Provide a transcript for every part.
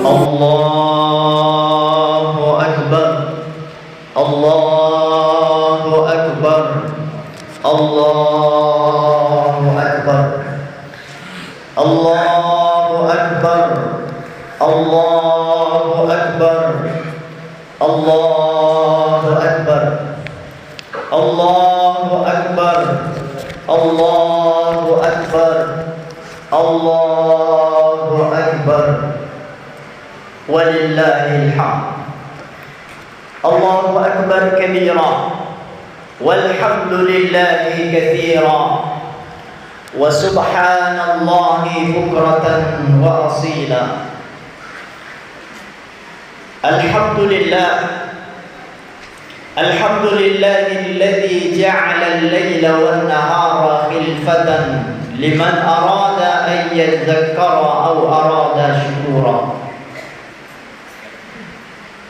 Allahu Akbar, Allahu Akbar, Allahu Akbar, Allahu Akbar, Allahu Akbar, Allahu Akbar, Allahu Akbar, Allahu Akbar, Allahu Akbar, walillahil hamd. Allahu Akbar kabira, walhamdulillahi katsira, wa subhanallahi bukratan wa asila. Alhamdulillah, alhamdulillahilladzi ja'ala al-laila wan-nahara khilfatan liman arada an yadhakkara aw arada shukura.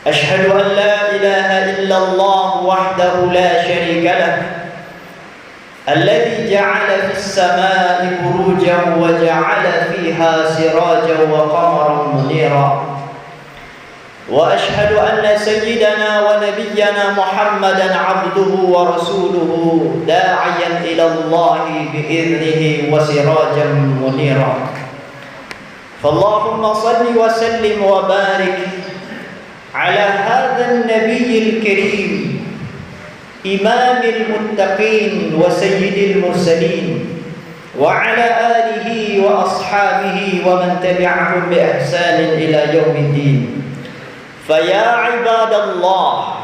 Ashhadu an la ilaha illallah wahdahu la sharika lah, alladzi ja'ala fis samai burujan wa ja'ala fiha sirajan wa qamaran munira. Wa ashhadu anna sayyidana wa nabiyyana Muhammadan 'abduhu wa rasuluhu da'iyan ila Allah bi'idhnihi wa sirajan munira. Fallahumma salli wa sallim wa barik ala hadzal nabiyil karim, imamil muttaqin wa sayyidil mursalin, wa ala alihi wa ashabihi wa man tabi'ahum bi ihsanin ila yaumiddin. Faya ibadallah,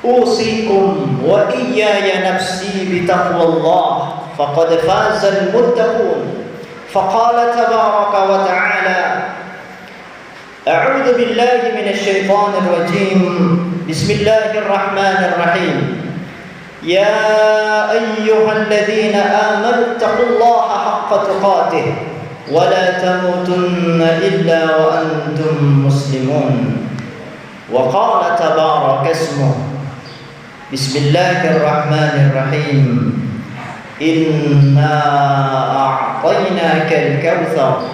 usikum wa iyaya nafsi bitaqwallah, faqad fazal muttaqun. Faqala tabaraka wa ta'ala, a'udzu billahi minasy syaithanir rajim. Bismillahirrahmanirrahim. Ya ayyuhalladzina amanu taqullaha haqqa tuqatih wa la tamutunna illa wa antum muslimun. Wa qala tabaraka ismuh. Bismillahirrahmanirrahim. Inna a'tainaka al-kautsar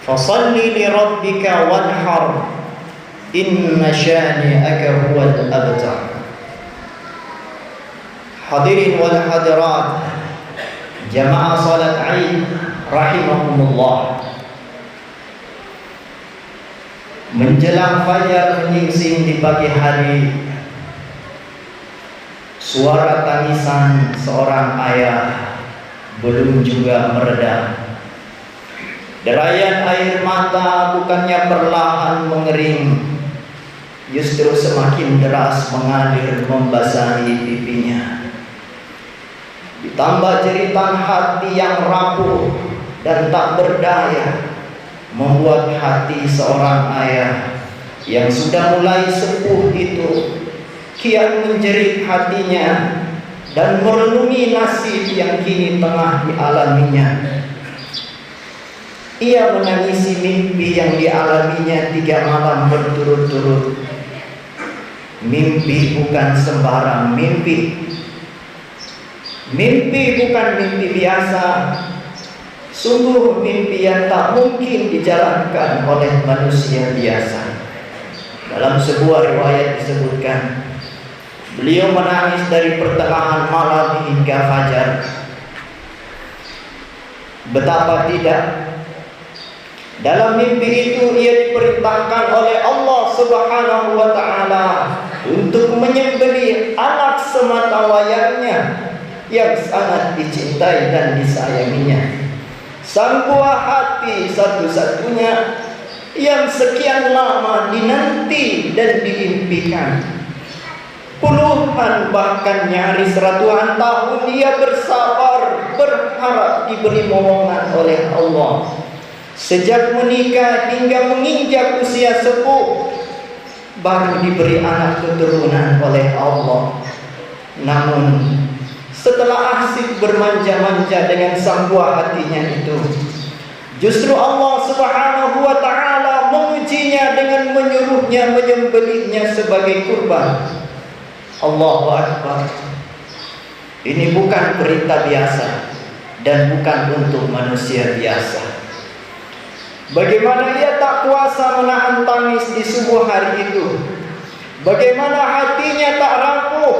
fasalli li rabbika wanhar, inna syani'aka huwal abtar. Hadirin wal hadirat, jamaah salat Id rahimakumullah. Menjelang fajar menyingsing di pagi hari, suara tangisan seorang ayah belum juga mereda. Derayan air mata bukannya perlahan mengering, justru semakin deras mengalir membasahi pipinya. Ditambah jeritan hati yang rapuh dan tak berdaya, membuat hati seorang ayah yang sudah mulai sepuh itu kian menjerit hatinya dan merenungi nasib yang kini tengah dialaminya. Ia menangisi mimpi yang dialaminya 3 malam berturut-turut. Mimpi bukan sembarang mimpi. Mimpi bukan mimpi biasa. Sungguh mimpi yang tak mungkin dijalankan oleh manusia biasa. Dalam sebuah riwayat disebutkan, beliau menangis dari pertengahan malam hingga fajar. Betapa tidak, dalam mimpi itu ia diperintahkan oleh Allah Subhanahu wa ta'ala untuk menyembelih anak sematawayangnya yang sangat dicintai dan disayanginya. Sang buah hati satu-satunya yang sekian lama dinanti dan diimpikan. Puluhan bahkan nyaris ratusan tahun ia bersabar, berharap diberi momongan oleh Allah. Sejak menikah hingga menginjak usia sepuh, baru diberi anak keturunan oleh Allah. Namun setelah asik bermanja-manja dengan sang buah hatinya itu, justru Allah Subhanahu wa ta'ala mengujinya dengan menyuruhnya menyembelihnya sebagai kurban. Allahu Akbar. Ini bukan perintah biasa dan bukan untuk manusia biasa. Bagaimana ia tak kuasa menahan tangis di subuh hari itu. Bagaimana hatinya tak rapuh.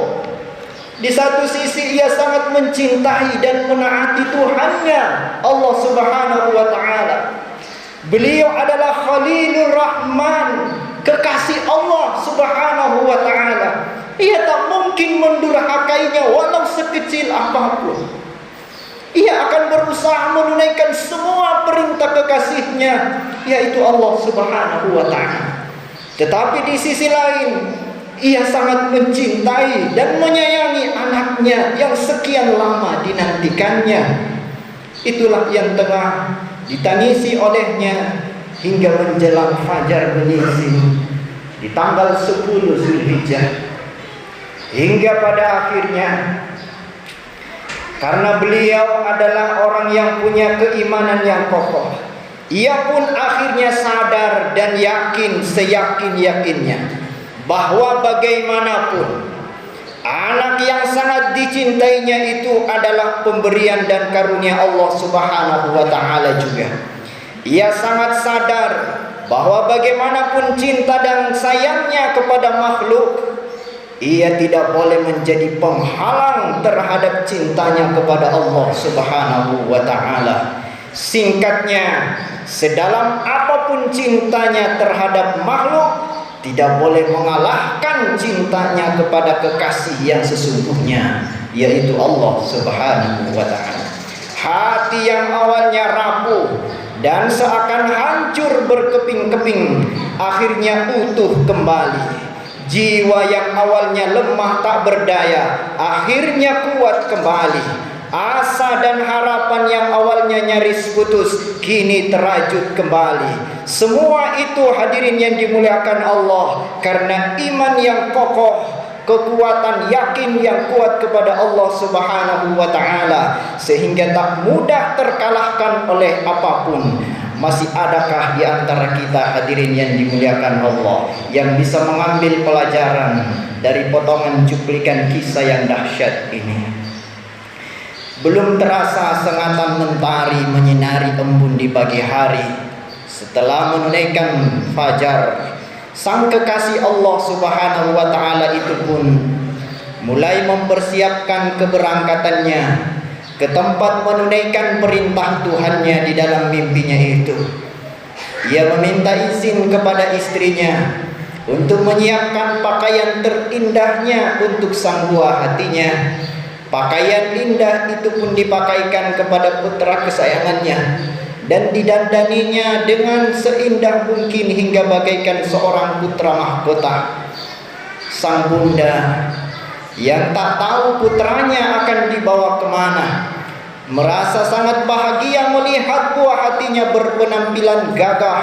Di satu sisi ia sangat mencintai dan menaati Tuhannya, Allah Subhanahu wa ta'ala. Beliau adalah Khalilur Rahman, kekasih Allah Subhanahu wa ta'ala. Ia tak mungkin mendurhakainya walau sekecil apapun. Ia akan berusaha menunaikan semua perintah kekasihnya, yaitu Allah Subhanahu wa ta'ala. Tetapi di sisi lain, ia sangat mencintai dan menyayangi anaknya yang sekian lama dinantikannya. Itulah yang tengah ditangisi olehnya hingga menjelang fajar menyingsing di tanggal 10 Zulhijjah. Hingga pada akhirnya, karena beliau adalah orang yang punya keimanan yang kokoh, ia pun akhirnya sadar dan yakin seyakin-yakinnya bahwa bagaimanapun anak yang sangat dicintainya itu adalah pemberian dan karunia Allah Subhanahu wa ta'ala juga. Ia sangat sadar bahwa bagaimanapun cinta dan sayangnya kepada makhluk, ia tidak boleh menjadi penghalang terhadap cintanya kepada Allah Subhanahu wa ta'ala. Singkatnya, sedalam apapun cintanya terhadap makhluk, tidak boleh mengalahkan cintanya kepada kekasih yang sesungguhnya, yaitu Allah Subhanahu wa ta'ala. Hati yang awalnya rapuh dan seakan hancur berkeping-keping, akhirnya utuh kembali. Jiwa yang awalnya lemah tak berdaya, akhirnya kuat kembali. Asa dan harapan yang awalnya nyaris putus, kini terajut kembali. Semua itu hadirin yang dimuliakan Allah, karena iman yang kokoh, kekuatan yakin yang kuat kepada Allah Subhanahu wa ta'ala, sehingga tak mudah terkalahkan oleh apapun. Masih adakah di antara kita hadirin yang dimuliakan Allah yang bisa mengambil pelajaran dari potongan cuplikan kisah yang dahsyat ini? Belum terasa sengatan mentari menyinari embun di pagi hari. Setelah menunaikan fajar, sang kekasih Allah Subhanahu wa ta'ala itu pun mulai mempersiapkan keberangkatannya ke tempat menunaikan perintah Tuhannya di dalam mimpinya itu. Ia meminta izin kepada istrinya untuk menyiapkan pakaian terindahnya untuk sang buah hatinya. Pakaian indah itu pun dipakaikan kepada putra kesayangannya dan didandaninya dengan seindah mungkin hingga bagaikan seorang putra mahkota. Sang bunda yang tak tahu putranya akan dibawa kemana, merasa sangat bahagia melihat buah hatinya berpenampilan gagah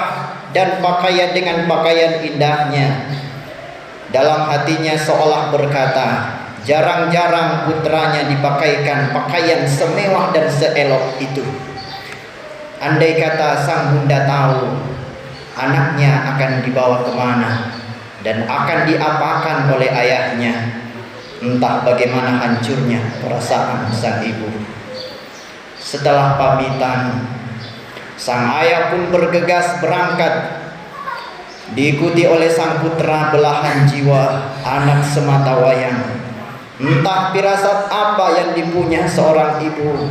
dan pakaian dengan pakaian indahnya. Dalam hatinya seolah berkata, jarang-jarang putranya dipakaikan pakaian semewah dan seelok itu. Andai kata sang bunda tahu anaknya akan dibawa kemana dan akan diapakan oleh ayahnya, entah bagaimana hancurnya perasaan sang ibu. Setelah pamitan, sang ayah pun bergegas berangkat, diikuti oleh sang putra belahan jiwa, anak semata wayang. Entah firasat apa yang dipunya seorang ibu,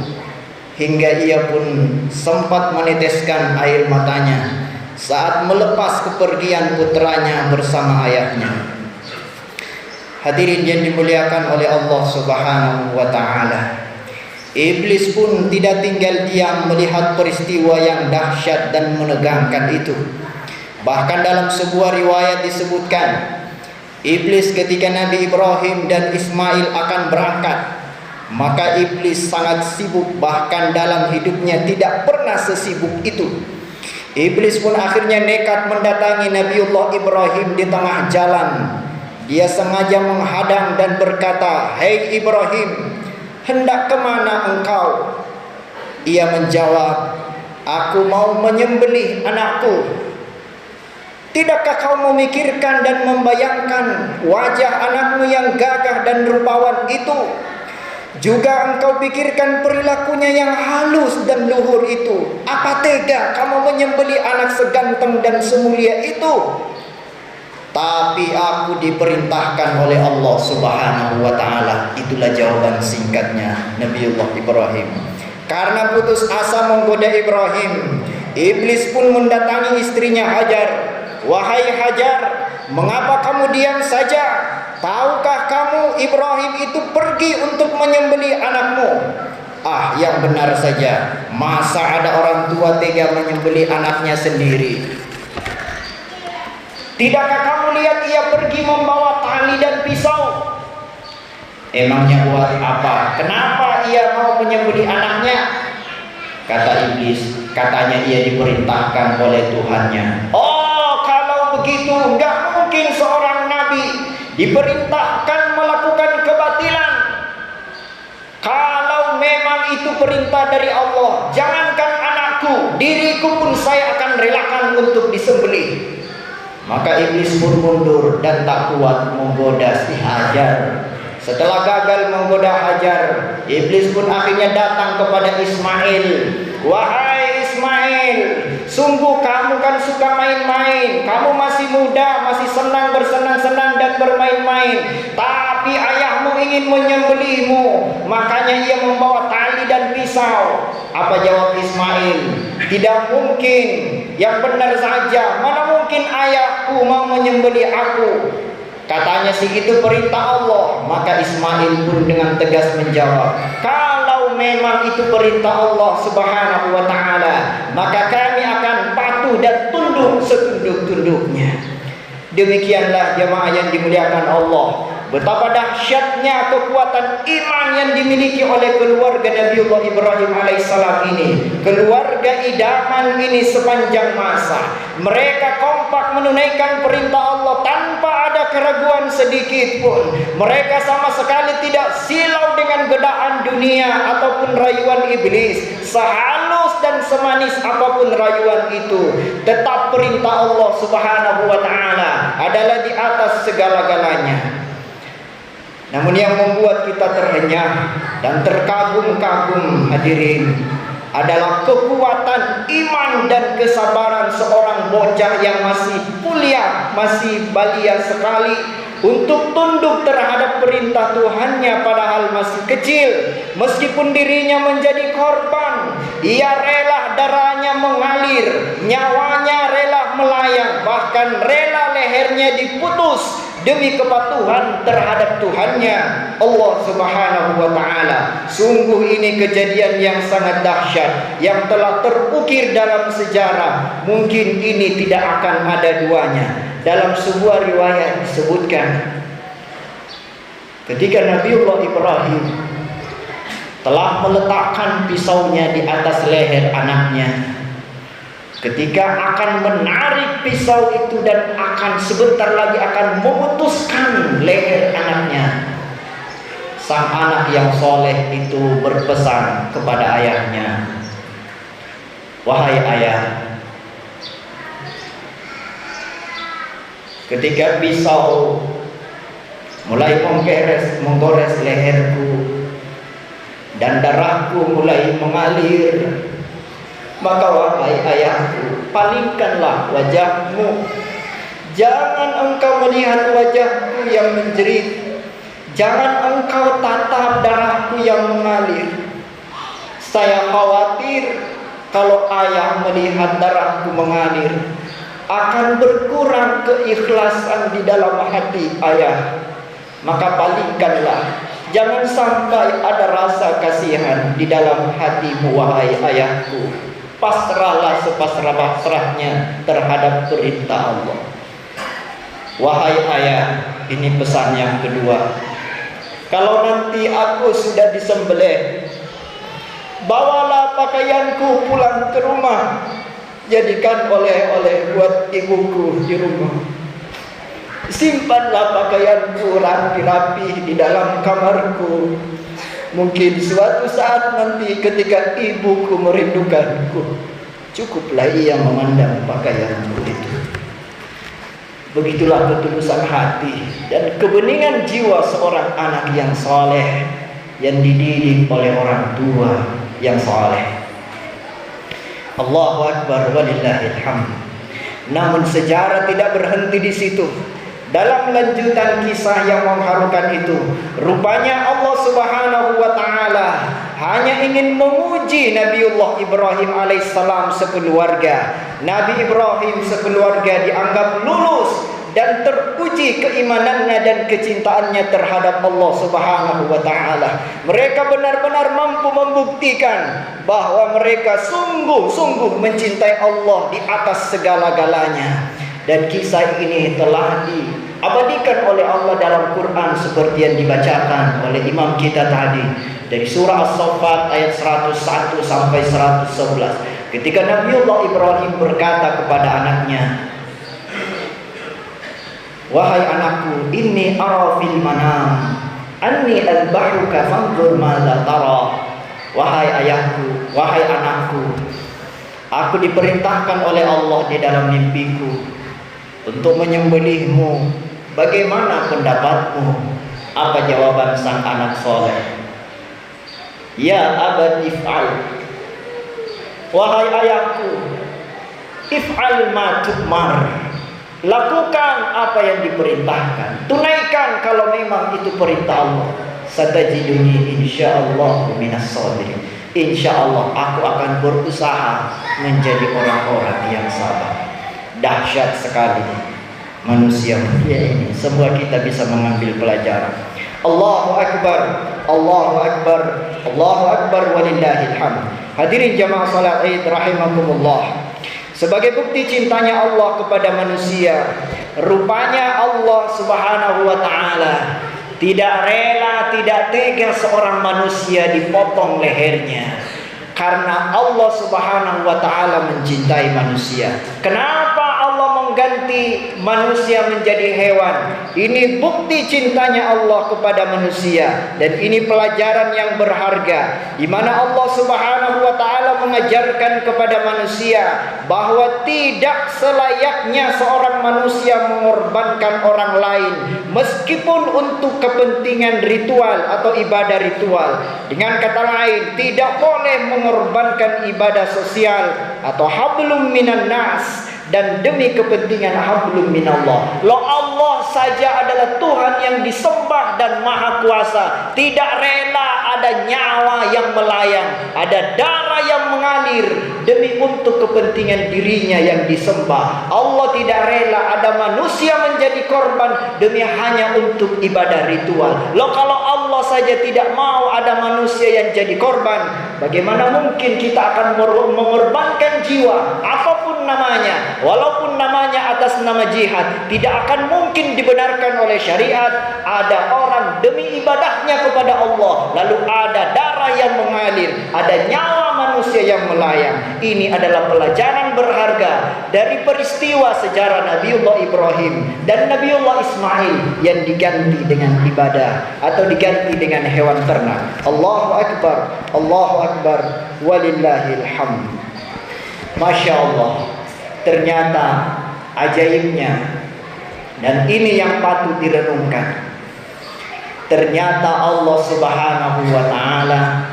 hingga ia pun sempat meneteskan air matanya saat melepas kepergian putranya bersama ayahnya. Hadirin yang dimuliakan oleh Allah Subhanahu wa ta'ala, iblis pun tidak tinggal diam melihat peristiwa yang dahsyat dan menegangkan itu. Bahkan dalam sebuah riwayat disebutkan, iblis ketika Nabi Ibrahim dan Ismail akan berangkat, maka iblis sangat sibuk, bahkan dalam hidupnya tidak pernah sesibuk itu. Iblis pun akhirnya nekat mendatangi Nabiullah Ibrahim di tengah jalan. Dia sengaja menghadang dan berkata, "Hei Ibrahim, hendak kemana engkau?" Ia menjawab, "Aku mau menyembelih anakku." Tidakkah kau memikirkan dan membayangkan wajah anakmu yang gagah dan rupawan itu? Juga engkau pikirkan perilakunya yang halus dan luhur itu. Apa tega kamu menyembelih anak seganteng dan semulia itu? Tapi aku diperintahkan oleh Allah Subhanahu wa ta'ala. Itulah jawaban singkatnya Nabiullah Ibrahim. Karena putus asa menggoda Ibrahim, iblis pun mendatangi istrinya Hajar. Wahai Hajar, mengapa kamu diam saja? Tahukah kamu Ibrahim itu pergi untuk menyembelih anakmu? Ah, yang benar saja. Masa ada orang tua tega menyembelih anaknya sendiri? Tidakkah kamu lihat ia pergi membawa tali dan pisau? Emangnya buat apa? Kenapa ia mau menyembelih anaknya? Kata iblis, katanya ia diperintahkan oleh Tuhannya. Oh, kalau begitu enggak mungkin seorang nabi diperintahkan melakukan kebatilan. Kalau memang itu perintah dari Allah, jangankan anakku, diriku pun saya akan relakan untuk disembelih. Maka iblis pun mundur dan tak kuat menggoda si Hajar. Setelah gagal menggoda Hajar, iblis pun akhirnya datang kepada Ismail. Wahai Ismail, sungguh kamu kan suka main-main. Kamu masih muda, masih senang bersenang-senang dan bermain-main. Tapi ayahmu ingin menyembelihmu, makanya ia membawa tali dan pisau. Apa jawab Ismail? Tidak mungkin. Yang benar saja, mana mungkin ayahku mau menyembelih aku? Katanya sih itu perintah Allah. Maka Ismail pun dengan tegas menjawab, kalau memang itu perintah Allah Subhanahu wa ta'ala, maka kami akan patuh dan tunduk setunduk-tunduknya. Demikianlah jemaah yang dimuliakan Allah, betapa dahsyatnya kekuatan iman yang dimiliki oleh keluarga Nabiullah Ibrahim alaihissalam ini. Keluarga idaman ini sepanjang masa mereka kompak menunaikan perintah Allah tanpa ada keraguan sedikit pun. Mereka sama sekali tidak silau dengan godaan dunia ataupun rayuan iblis. Sehalus dan semanis apapun rayuan itu, tetap perintah Allah Subhanahu wa ta'ala adalah di atas segala-galanya. Namun yang membuat kita terhenyah dan terkagum-kagum hadirin adalah kekuatan iman dan kesabaran seorang bocah yang masih kuliah, masih balia sekali untuk tunduk terhadap perintah Tuhannya padahal masih kecil. Meskipun dirinya menjadi korban, ia rela darahnya mengalir, nyawanya rela melayang, bahkan rela lehernya diputus demi kepatuhan terhadap Tuhannya Allah Subhanahu wa ta'ala. Sungguh ini kejadian yang sangat dahsyat yang telah terukir dalam sejarah. Mungkin ini tidak akan ada duanya. Dalam sebuah riwayat disebutkan, ketika Nabiullah Ibrahim telah meletakkan pisaunya di atas leher anaknya, ketika akan menarik pisau itu dan akan sebentar lagi akan memutuskan leher anaknya, sang anak yang soleh itu berpesan kepada ayahnya, wahai ayah, ketika pisau mulai menggores leherku dan darahku mulai mengalir, maka wahai ayahku, palingkanlah wajahmu. Jangan engkau melihat wajahku yang menjerit. Jangan engkau tatap darahku yang mengalir. Saya khawatir kalau ayah melihat darahku mengalir, akan berkurang keikhlasan di dalam hati ayah. Maka palingkanlah, jangan sampai ada rasa kasihan di dalam hatimu wahai ayahku. Pasrahlah sepasrah-pasrahnya terhadap perintah Allah. Wahai ayah, ini pesan yang kedua. Kalau nanti aku sudah disembelih, bawalah pakaianku pulang ke rumah. Jadikan oleh-oleh buat ibuku di rumah. Simpanlah pakaianku rapi-rapi di dalam kamarku. Mungkin suatu saat nanti ketika ibuku merindukanku, cukuplah ia memandang pakaianku itu. Begitulah ketulusan hati dan kebeningan jiwa seorang anak yang soleh, yang dididik oleh orang tua yang saleh. Allahu Akbar walillahil hamd. Namun sejarah tidak berhenti di situ. Dalam lanjutan kisah yang mengharukan itu, rupanya Allah Subhanahu wa taala hanya ingin menguji Nabiullah Ibrahim alaihissalam sekeluarga. Nabi Ibrahim sekeluarga dianggap lulus dan teruji keimanannya dan kecintaannya terhadap Allah Subhanahu wa taala. Mereka benar-benar mampu membuktikan bahwa mereka sungguh-sungguh mencintai Allah di atas segala-galanya. Dan kisah ini telah diabadikan oleh Allah dalam Quran seperti yang dibacakan oleh imam kita tadi dari surah As-Saffat ayat 101 sampai 111. Ketika Nabiullah Ibrahim berkata kepada anaknya, "Wahai anakku, inni ara fil manam anni adbahuka fanzur madza tara." Wahai ayahku, wahai anakku, aku diperintahkan oleh Allah di dalam mimpiku untuk menyembelihmu. Bagaimana pendapatmu? Apa jawaban sang anak soleh? Ya abad if'al. Wahai ayahku, if'al ma tu'mar. Lakukan apa yang diperintahkan. Tunaikan kalau memang itu perintah Allah. Satajiduni insyaallah minas sabirin. Insyaallah aku akan berusaha menjadi orang-orang yang sabar. Dahsyat sekali manusia mulia ini. Semua kita bisa mengambil pelajaran. Allahu Akbar, Allahu Akbar, Allahu Akbar walillahil hamd. Hadirin jamaah salat Id rahimakumullah. Sebagai bukti cintanya Allah kepada manusia, rupanya Allah Subhanahu wa taala tidak rela, tidak tega seorang manusia dipotong lehernya. Karena Allah Subhanahu wa taala mencintai manusia. Kenapa Allah mengganti manusia menjadi hewan? Ini bukti cintanya Allah kepada manusia, dan ini pelajaran yang berharga di mana Allah Subhanahu wa taala mengajarkan kepada manusia bahwa tidak selayaknya seorang manusia mengorbankan orang lain meskipun untuk kepentingan ritual atau ibadah ritual. Dengan kata lain, tidak boleh mengorbankan ibadah sosial atau hablum minan nas dan demi kepentingan hablum minallah. Loh, Allah saja adalah Tuhan yang disembah dan maha kuasa, tidak rela ada nyawa yang melayang, ada darah yang mengalir demi untuk kepentingan dirinya yang disembah. Allah tidak rela ada manusia menjadi korban demi hanya untuk ibadah ritual. Loh, kalau Allah saja tidak mau ada manusia yang jadi korban, bagaimana mungkin kita akan mengorbankan jiwa apapun namanya, walaupun namanya atas nama jihad? Tidak akan mungkin dibenarkan oleh syariat ada orang demi ibadahnya kepada Allah lalu ada darah yang mengalir, ada nyawa manusia yang melayang. Ini adalah pelajaran berharga dari peristiwa sejarah Nabiullah Ibrahim dan Nabiullah Ismail yang diganti dengan ibadah atau diganti dengan hewan ternak. Allahu Akbar, Allahu Akbar walillahil hamd. Masya Allah, ternyata ajaibnya, dan ini yang patut direnungkan. Ternyata Allah Subhanahu wa taala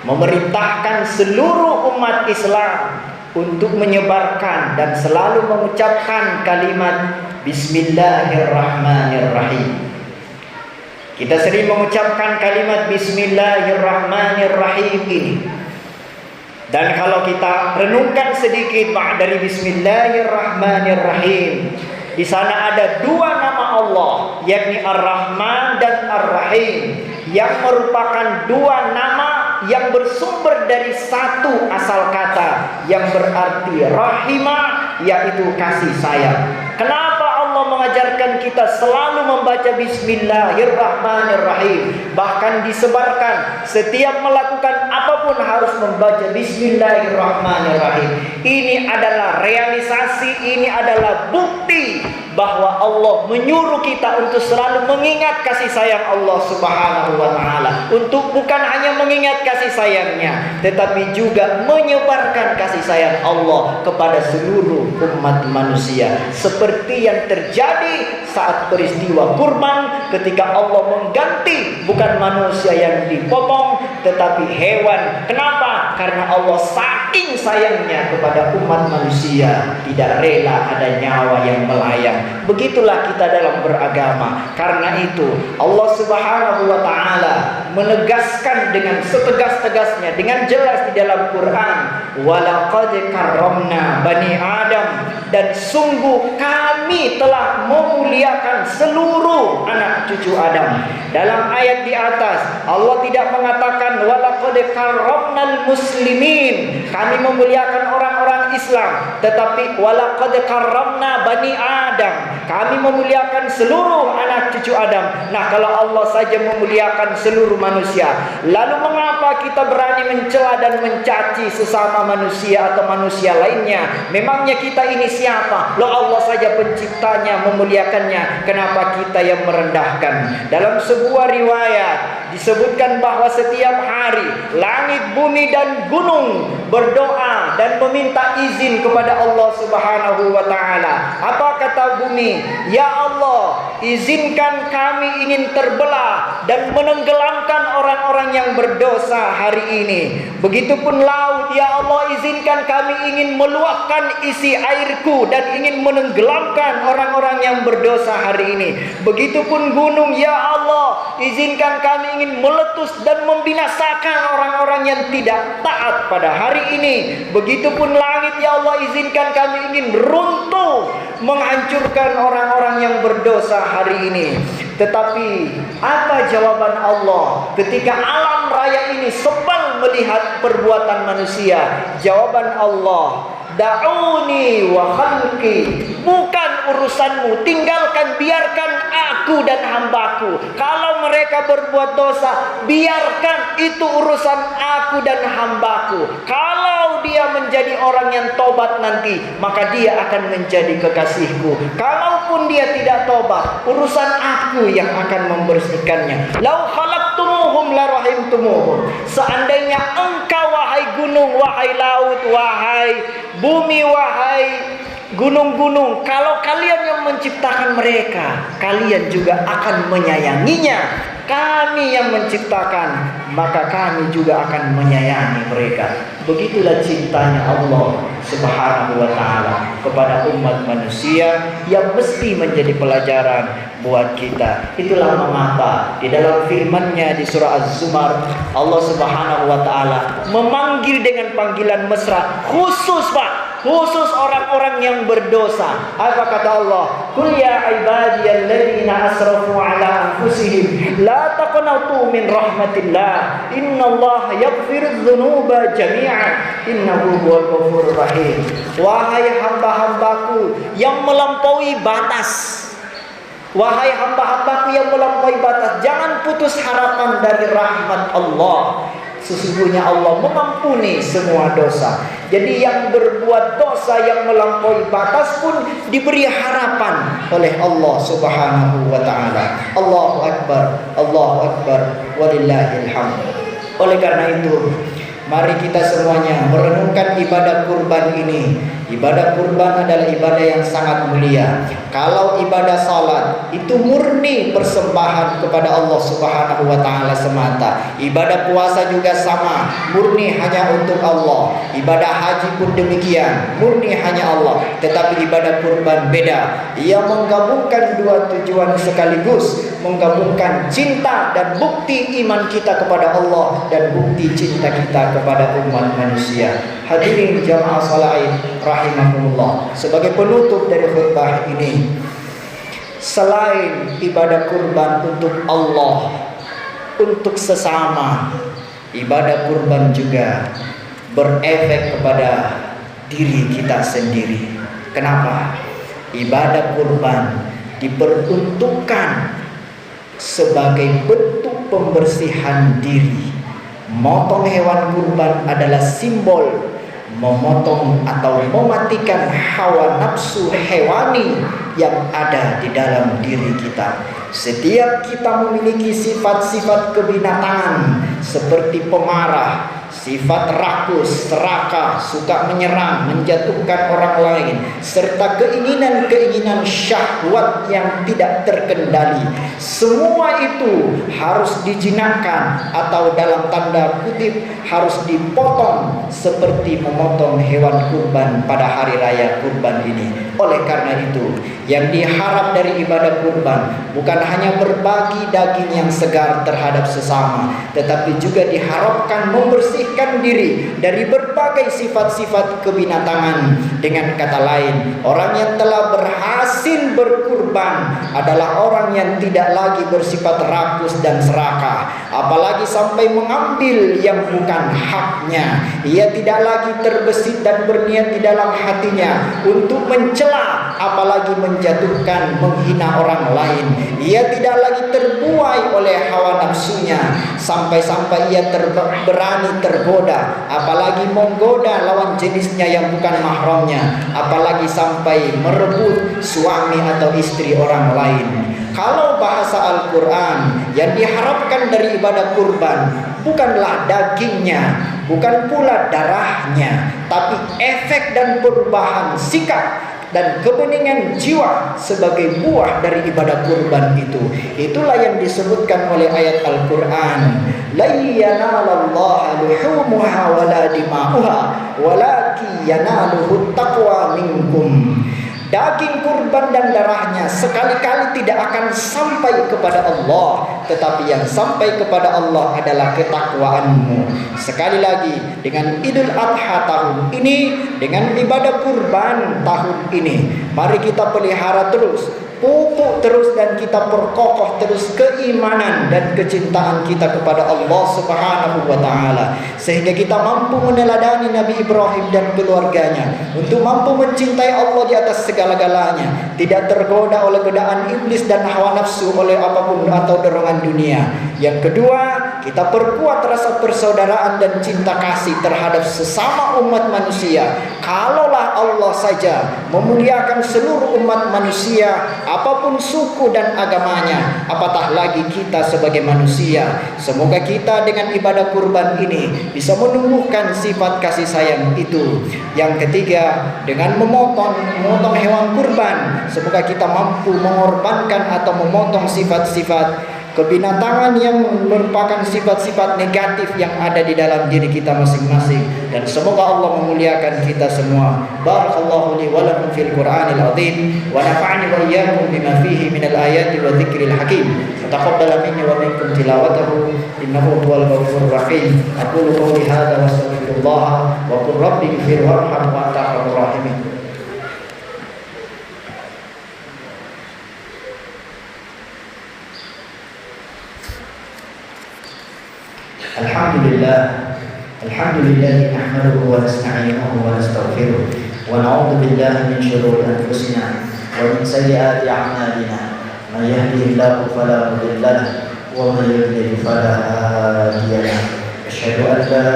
memerintahkan seluruh umat Islam untuk menyebarkan dan selalu mengucapkan kalimat Bismillahirrahmanirrahim. Kita sering mengucapkan kalimat Bismillahirrahmanirrahim ini. Dan kalau kita renungkan sedikit dari Bismillahirrahmanirrahim, di sana ada dua nama Allah, yakni Ar-Rahman dan Ar-Rahim, yang merupakan dua nama yang bersumber dari satu asal kata yang berarti rahimah, yaitu kasih sayang. Kenapa Allah mengajarkan kita selalu membaca Bismillahirrahmanirrahim? Bahkan disebarkan setiap melakukan apapun harus membaca Bismillahirrahmanirrahim. Ini adalah realisasi, ini adalah bukti bahwa Allah menyuruh kita untuk selalu mengingat kasih sayang Allah Subhanahu wa taala. Untuk bukan hanya mengingat kasih sayangnya, tetapi juga menyebarkan kasih sayang Allah kepada seluruh umat manusia. Seperti yang terjadi saat peristiwa kurban, ketika Allah mengganti bukan manusia yang dipotong tetapi hewan. Kenapa? Karena Allah saking sayangnya kepada umat manusia, tidak rela ada nyawa yang melayang. Begitulah kita dalam beragama. Karena itu Allah Subhanahu wa taala menegaskan dengan setegas-tegasnya, dengan jelas di dalam Quran, walaqad karramna bani Adam, dan sungguh kami telah memuliakan seluruh anak cucu Adam. Dalam ayat di atas Allah tidak mengatakan walaqad karramnal muslimin, kami memuliakan orang-orang Islam, tetapi walaqad karramna bani Adam, kami memuliakan seluruh anak cucu Adam. Nah, kalau Allah saja memuliakan seluruh manusia, lalu mengapa kita berani mencela dan mencaci sesama manusia atau manusia lainnya? Memangnya kita ini siapa? Loh, Allah saja penciptanya memuliakannya, kenapa kita yang merendahkan? Dalam sebuah riwayat disebutkan bahwa setiap hari langit, bumi dan gunung berdoa dan meminta izin kepada Allah Subhanahu wa taala. Apa kata bumi? Ya Allah, izinkan kami ingin terbelah dan menenggelamkan orang-orang yang berdosa hari ini. Begitupun laut, ya Allah, izinkan kami ingin meluapkan isi airku dan ingin menenggelamkan orang-orang yang berdosa hari ini. Begitupun gunung, ya Allah, izinkan kami ingin meletus dan membinasakan orang-orang yang tidak taat pada hari ini. Begitupun langit, ya Allah, izinkan kami ingin runtuh, menghancurkan orang-orang yang berdosa hari ini. Tetapi apa jawaban Allah ketika alam raya ini sebal melihat perbuatan manusia? Jawaban Allah, da'uni wa khalqi, bukan urusanmu, tinggalkan, biarkan aku dan hambaku. Kalau mereka berbuat dosa, biarkan, itu urusan aku dan hambaku. Kalau dia menjadi orang yang tobat nanti, maka dia akan menjadi kekasihku. Kalaupun dia tidak tobat, urusan aku yang akan membersihkannya. Lau khalaqtumuhum la rahimtumuhum, seandainya engkau wahai gunung, wahai laut, wahai bumi, wahai gunung-gunung, kalau kalian yang menciptakan mereka, kalian juga akan menyayanginya. Kami yang menciptakan, maka kami juga akan menyayangi mereka. Begitulah cintanya Allah Subhanahu wa taala kepada umat manusia yang mesti menjadi pelajaran buat kita. Itulah mengapa di dalam firman-Nya di surah Az-Zumar, Allah Subhanahu wa taala memanggil dengan panggilan mesra khusus, Pak, khusus orang-orang yang berdosa. Apa kata Allah? Qul ya ibadiyalladzina asrafu ala anfusihim la taqnatu min rahmatillah innallaha yaghfirudz dzunuba jami'an innahu huwal ghafurur rahim. Wahai hamba-hambaku yang melampaui batas, wahai hamba-hambaku yang melampaui batas, jangan putus harapan dari rahmat Allah. Sesungguhnya Allah mengampuni semua dosa. Jadi yang berbuat dosa yang melampaui batas pun diberi harapan oleh Allah Subhanahu wa taala. Allahu akbar, Allahu akbar, walillahil hamd. Oleh karena itu, mari kita semuanya merenungkan ibadah kurban ini. Ibadah kurban adalah ibadah yang sangat mulia. Kalau ibadah salat itu murni persembahan kepada Allah Subhanahu wa taala semata. Ibadah puasa juga sama, murni hanya untuk Allah. Ibadah haji pun demikian, murni hanya Allah. Tetapi ibadah kurban beda. Ia menggabungkan dua tujuan sekaligus, menggabungkan cinta dan bukti iman kita kepada Allah dan bukti cinta kita kepada umat manusia. Hadirin jamaah shalain rahimakumullah, sebagai penutup dari khutbah ini, selain ibadah kurban untuk Allah, untuk sesama, ibadah kurban juga berefek kepada diri kita sendiri. Kenapa? Ibadah kurban diperuntukkan sebagai bentuk pembersihan diri. Motong hewan kurban adalah simbol memotong atau mematikan hawa nafsu hewani yang ada di dalam diri kita. Setiap kita memiliki sifat-sifat kebinatangan seperti pemarah, sifat rakus, serakah, suka menyerang, menjatuhkan orang lain, serta keinginan-keinginan syahwat yang tidak terkendali. Semua itu harus dijinakkan atau dalam tanda kutip harus dipotong seperti memotong hewan kurban pada hari raya kurban ini. Oleh karena itu, yang diharap dari ibadah kurban bukan hanya berbagi daging yang segar terhadap sesama, tetapi juga diharapkan membersihkan diri dari berbagai sifat-sifat kebinatangan. Dengan kata lain, orang yang telah berhasil berkurban adalah orang yang tidak lagi bersifat rakus dan serakah, apalagi sampai mengambil yang bukan haknya. Ia tidak lagi terbesit dan berniat di dalam hatinya untuk mencela, apalagi menjatuhkan, menghina orang lain. Ia tidak lagi terbuai oleh hawa nafsunya, sampai-sampai ia berani tergoda, apalagi menggoda lawan jenisnya yang bukan mahramnya, apalagi sampai merebut suami atau istri orang lain. Kalau bahasa Al-Quran, yang diharapkan dari ibadah kurban bukanlah dagingnya, bukan pula darahnya, tapi efek dan perubahan sikap dan kebeningan jiwa sebagai buah dari ibadah kurban itu. Itulah yang disebutkan oleh ayat Al-Quran, la yanalallaha luhumuha wala dima'uha walakin yanaluhu taqwa minkum. Daging kurban dan darahnya sekali-kali tidak akan sampai kepada Allah, tetapi yang sampai kepada Allah adalah ketakwaanmu. Sekali lagi, dengan Idul Adha tahun ini, dengan ibadah kurban tahun ini, mari kita pelihara terus, pupuk terus, dan kita perkokoh terus keimanan dan kecintaan kita kepada Allah Subhanahu wa Ta'ala, sehingga kita mampu meneladani Nabi Ibrahim dan keluarganya untuk mampu mencintai Allah di atas segala-galanya, tidak tergoda oleh godaan iblis dan hawa nafsu oleh apapun atau dorongan dunia. Yang kedua, kita perkuat rasa persaudaraan dan cinta kasih terhadap sesama umat manusia. Kalaulah Allah saja memuliakan seluruh umat manusia, apapun suku dan agamanya, apatah lagi kita sebagai manusia. Semoga kita dengan ibadah kurban ini bisa menumbuhkan sifat kasih sayang itu. Yang ketiga, dengan memotong hewan kurban, semoga kita mampu mengorbankan atau memotong sifat-sifat kebinatangan yang merupakan sifat-sifat negatif yang ada di dalam diri kita masing-masing. Dan semoga Allah memuliakan kita semua. Barakallahu li wa lakum fil Qur'anil azim wa nafa'ani wa iyyakum bima fihi minal ayati wa dzikril hakim. Taqabbal minni wa minkum tilawatahu innahu huwal ghafurur rahim. Aqulu qawli hadza wa astaghfirullah wa qul rabbi ighfir warham wa anta arhamur rahimin. Alhamdulillah nahmaduhu wa nasta'inuhu wa nastaghfiruh wa na'udzu billahi min shururi anfusina wa min sayyiati a'malina. May yahdihillahu fala mudilla lahu wa may yudlil fala hadiya lahu. Asyhadu an la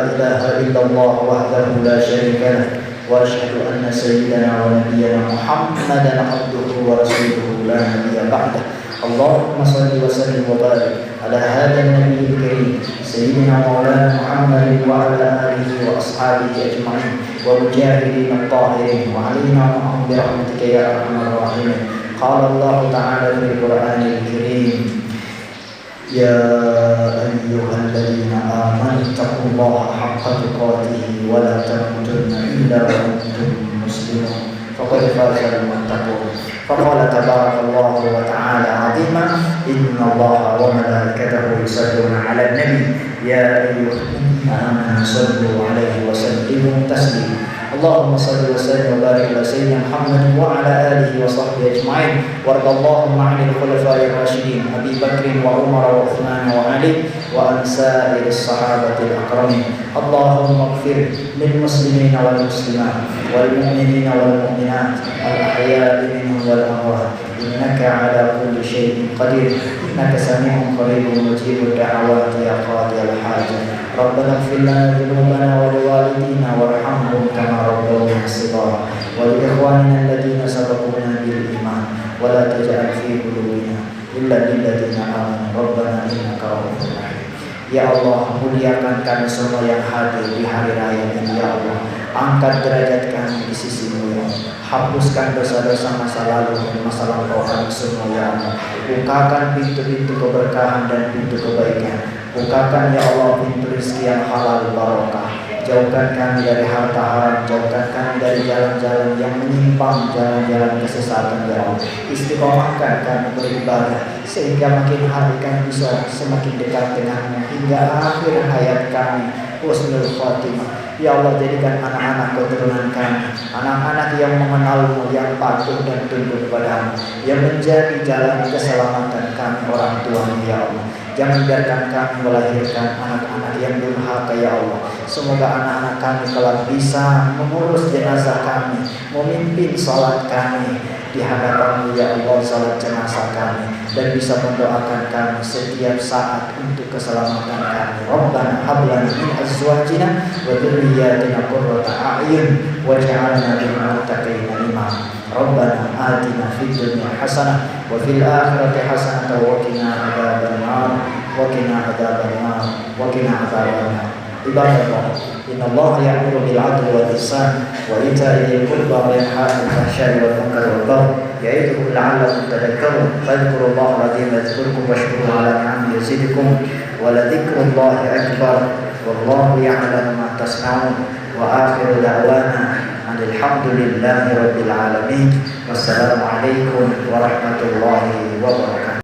ilaha illallah wahdahu la syarika lahu wa asyhadu anna sayyidana wa nabiyyana Muhammadan abduhu wa rasuluhu la nabiyya ba'dahu. Allahumma salli wa sallim wa barik ala hadha an-nabiyil karim sayyidina maulana Muhammadin wa ala alihi wa ashabihi ajma'in wa mujahidin at-tahirin wa alaina ma'hum bi rahmatika ya arhamar rahimin. Qala Allah ta'ala fil Qur'anil karim, ya ayyuhalladzina amanu taqullaha haqqa tuqatih wa la tamutunna illa wa antum muslimun. Faqad faza al-muttaqun. فقال تبارك الله وتعالى عظيما إن الله وملائكته يصلون على النبي يا أيها الذين آمنوا صلوا عليه وسلموا تسليما. اللهم صل وسلم وبارك على سيدنا محمد وعلى آله وصحبه أجمعين. وارض اللهم عن الخلفاء الراشدين أبي بكر وعمر وعثمان وعلي وعن سائر الصحابة الأكرمين. اللهم اغفر للمسلمين والمسلمات والمؤمنين والمؤمنات الأحياء منهم والأموات إنك على كل شيء قدير إنك سميع قريب مجيب الدعوات يا قاضي الحاجة. ربنا اغفر لنا ذنوبنا ولوالدينا وارحمهم كما ربونا صغارا ولإخواننا الذين سبقونا بالإيمان ولا تجعل في قلوبنا إلا للذين آمنوا ربنا إنك رؤوف رحيم. Ya Allah, muliakan kami semua yang hadir di hari raya ini ya Allah. Angkat derajat kami di sisi-Mu ya Allah. Hapuskan dosa-dosa masa lalu dan masa lampau kami semua ya Allah. Bukakan pintu-pintu keberkahan dan pintu kebaikan. Bukakan ya Allah pintu rezeki yang halal barokah. Jauhkan kami dari harta haram, jauhkan kami dari jalan-jalan yang menyimpang, jalan-jalan kesesatan ya Allah. Istiqomahkan kami beribadah sehingga makin hari kami bisa semakin dekat dengan-Mu hingga akhir hayat kami husnul khotimah. Ya Allah, jadikan anak-anak keturunan kami anak-anak yang mengenal-Mu, yang patuh dan tunduk padamu, yang menjadi jalan keselamatan kami orang tuanya ya Allah. Jangan biarkan kami melahirkan anak-anak yang durhaka ya Allah. Semoga anak-anak kami kelak bisa mengurus jenazah kami, memimpin salat kami di hadapan-Mu ya Allah, salat jenazah kami, dan bisa mendoakan kami setiap saat untuk keselamatan kami. Rabbana hab lana min azwajina wa dhurriyyatina qurrata a'yun waj'alna lil muttaqina imama. Rabbana atina fid dunya hasanah wa fil akhirati hasanah wa qina adzabannar wa qina adzabannar wa qina adzabannar. Ibadallah, innallaha ya'muru bil 'adli wal ihsan wa ita'i dzil qurba wa yanha 'anil fahsya'i wal munkari wal baghi ya'idukum la'allakum tadhakkarun. Fadhkurullaha al-'azim yadhkurkum washkuruhu 'ala ni'amihi yazidukum wa ladhikrullahi akbar wallahu ya'lamu ma tasna'un. Wa akhiru da'wana alhamdulillahi rabbil alamin. Wassalamu alaikum warahmatullahi wabarakatuh.